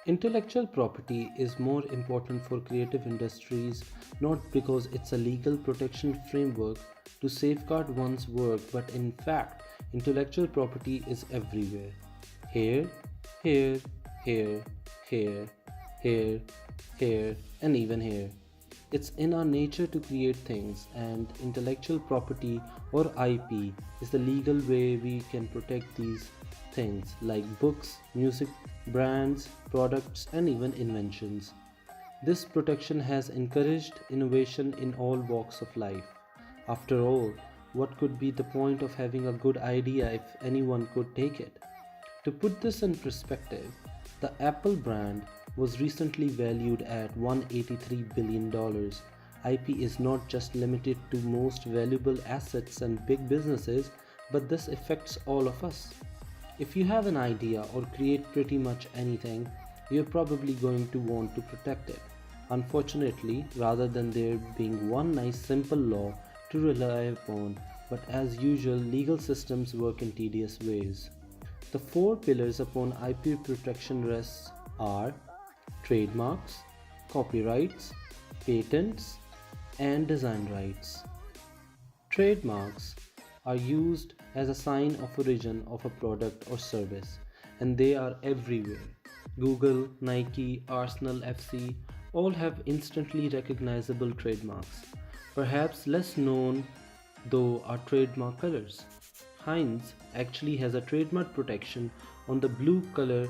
Intellectual property is more important for creative industries not because it's a legal protection framework to safeguard one's work, but in fact, intellectual property is everywhere. Here, here, here, here, here, here, and even here. It's in our nature to create things, and intellectual property or IP is the legal way we can protect these things like books, music, brands, products, and even inventions. This protection has encouraged innovation in all walks of life. After all, what could be the point of having a good idea if anyone could take it? To put this in perspective, the Apple brand was recently valued at $183 billion. IP is not just limited to most valuable assets and big businesses, but this affects all of us. If you have an idea or create pretty much anything, you're probably going to want to protect it. Unfortunately, rather than there being one nice simple law to rely upon, but as usual, legal systems work in tedious ways. The four pillars upon IP protection rests are trademarks, copyrights, patents, and design rights. Trademarks are used as a sign of origin of a product or service, and they are everywhere. Google, Nike, Arsenal FC all have instantly recognizable trademarks. Perhaps less known though are trademark colors. Heinz actually has a trademark protection on the blue color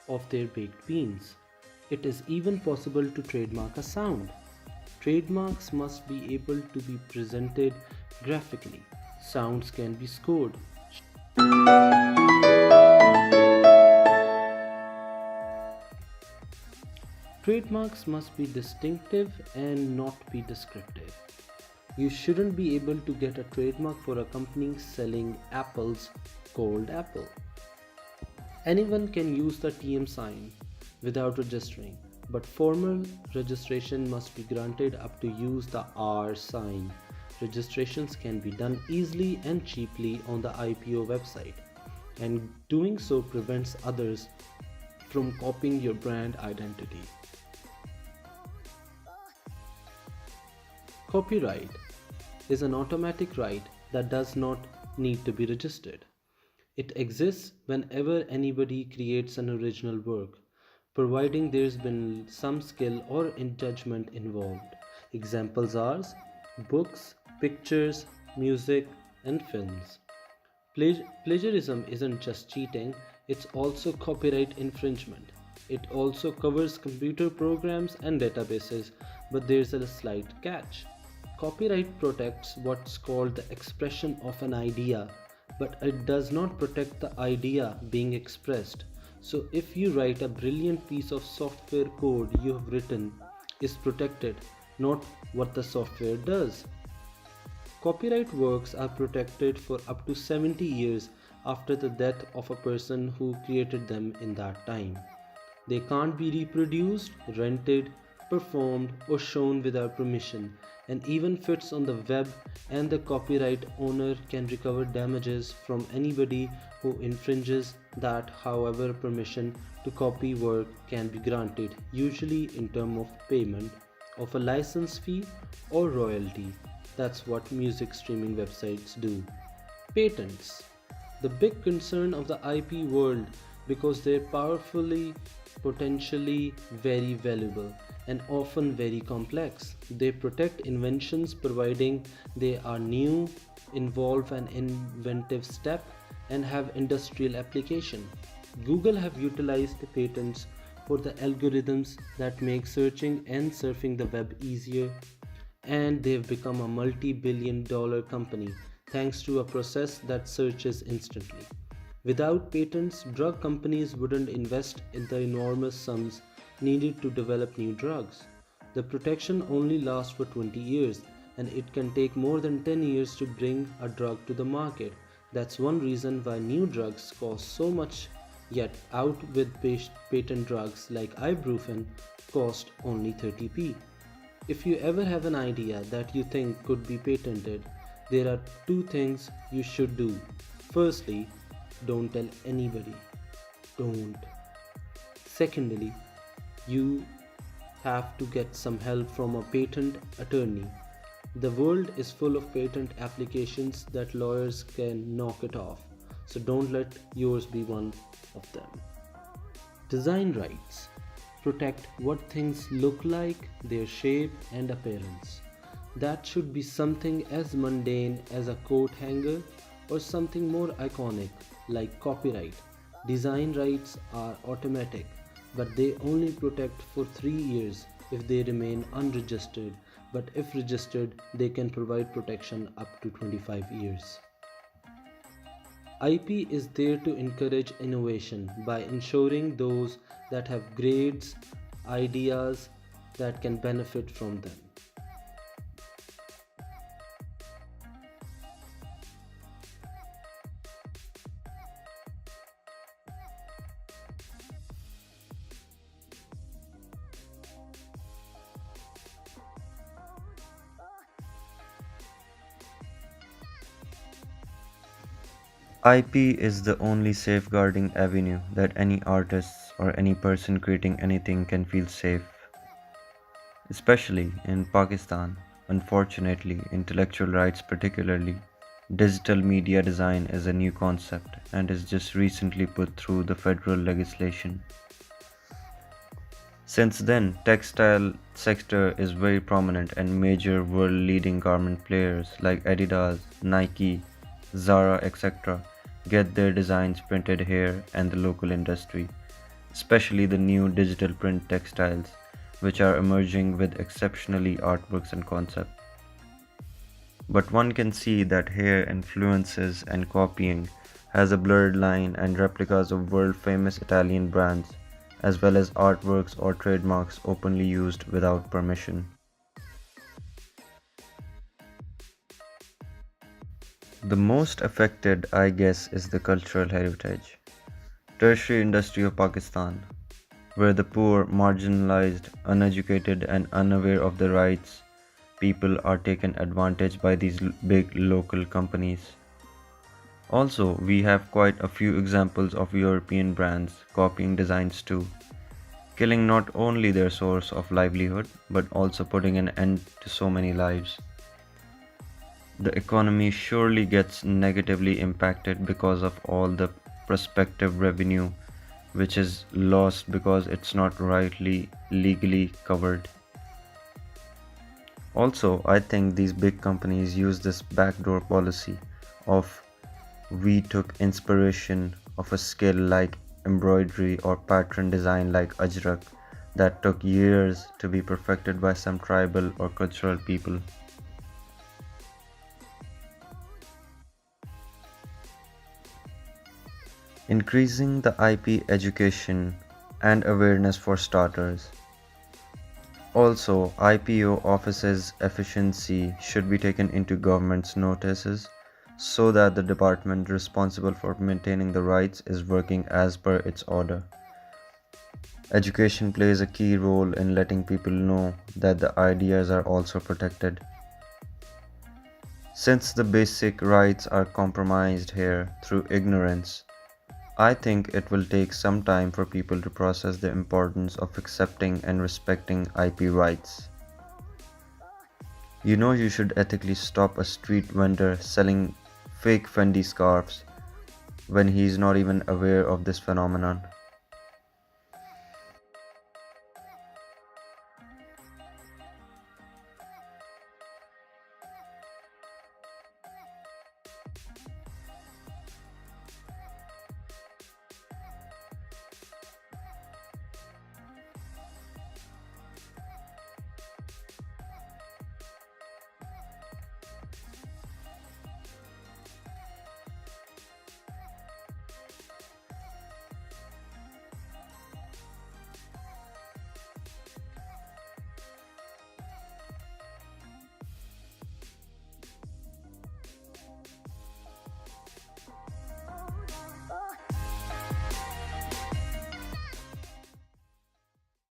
of their baked beans. It is even possible to trademark a sound. Trademarks must be able to be presented graphically. Sounds can be scored. Trademarks must be distinctive and not be descriptive. You shouldn't be able to get a trademark for a company selling apples called Apple. Anyone can use the TM sign without registering, but formal registration must be granted up to use the R sign. Registrations can be done easily and cheaply on the IPO website, and doing so prevents others from copying your brand identity. Copyright is an automatic right that does not need to be registered. It exists whenever anybody creates an original work, providing there's been some skill or judgment involved. Examples are books, pictures, music, and films. Plagiarism isn't just cheating, it's also copyright infringement. It also covers computer programs and databases, but there's a slight catch. Copyright protects what's called the expression of an idea, but it does not protect the idea being expressed. So if you write a brilliant piece of software code you have written is protected, not what the software does. Copyright works are protected for up to 70 years after the death of a person who created them in that time. They can't be reproduced, rented, performed, or shown without permission, and even fits on the web, and the copyright owner can recover damages from anybody who infringes that. However, permission to copy work can be granted, usually in terms of payment of a license fee or royalty. That's what music streaming websites do. Patents. The big concern of the IP world because they're powerfully, potentially very valuable, and often very complex. They protect inventions providing they are new, involve an inventive step, and have industrial application. Google have utilized patents for the algorithms that make searching and surfing the web easier, and they've become a multi-billion dollar company thanks to a process that searches instantly. Without patents, drug companies wouldn't invest in the enormous sums needed to develop new drugs. The protection only lasts for 20 years, and it can take more than 10 years to bring a drug to the market. That's one reason why new drugs cost so much, yet out with patent drugs like ibuprofen cost only 30p. If you ever have an idea that you think could be patented, there are two things you should do. Firstly, don't tell anybody. Don't. Secondly, you have to get some help from a patent attorney. The world is full of patent applications that lawyers can knock it off, so don't let yours be one of them. Design rights protect what things look like, their shape and appearance. That should be something as mundane as a coat hanger or something more iconic like copyright. Design rights are automatic, but they only protect for 3 years if they remain unregistered, but if registered, they can provide protection up to 25 years. IP is there to encourage innovation by ensuring those that have grades, ideas that can benefit from them. IP is the only safeguarding avenue that any artist or any person creating anything can feel safe. Especially in Pakistan, unfortunately, intellectual rights, particularly digital media design, is a new concept and is just recently put through the federal legislation. Since then, textile sector is very prominent and major world leading garment players like Adidas, Nike, Zara, etc. get their designs printed here and the local industry, especially the new digital print textiles, which are emerging with exceptionally artworks and concepts. But one can see that here influences and copying has a blurred line and replicas of world famous Italian brands, as well as artworks or trademarks openly used without permission. The most affected, I guess, is the cultural heritage, tertiary industry of Pakistan, where the poor, marginalized, uneducated, and unaware of the rights people are taken advantage by these big local companies. Also, we have quite a few examples of European brands copying designs too, killing not only their source of livelihood but also putting an end to so many lives. The economy surely gets negatively impacted because of all the prospective revenue which is lost because it's not rightly legally covered. Also, I think these big companies use this backdoor policy of we took inspiration of a skill like embroidery or pattern design like ajrak that took years to be perfected by some tribal or cultural people. Increasing the IP education and awareness for starters. Also, IPO offices' efficiency should be taken into government's notices so that the department responsible for maintaining the rights is working as per its order. Education plays a key role in letting people know that the ideas are also protected. Since the basic rights are compromised here through ignorance, I think it will take some time for people to process the importance of accepting and respecting IP rights. You know, you should ethically stop a street vendor selling fake Fendi scarves when he is not even aware of this phenomenon.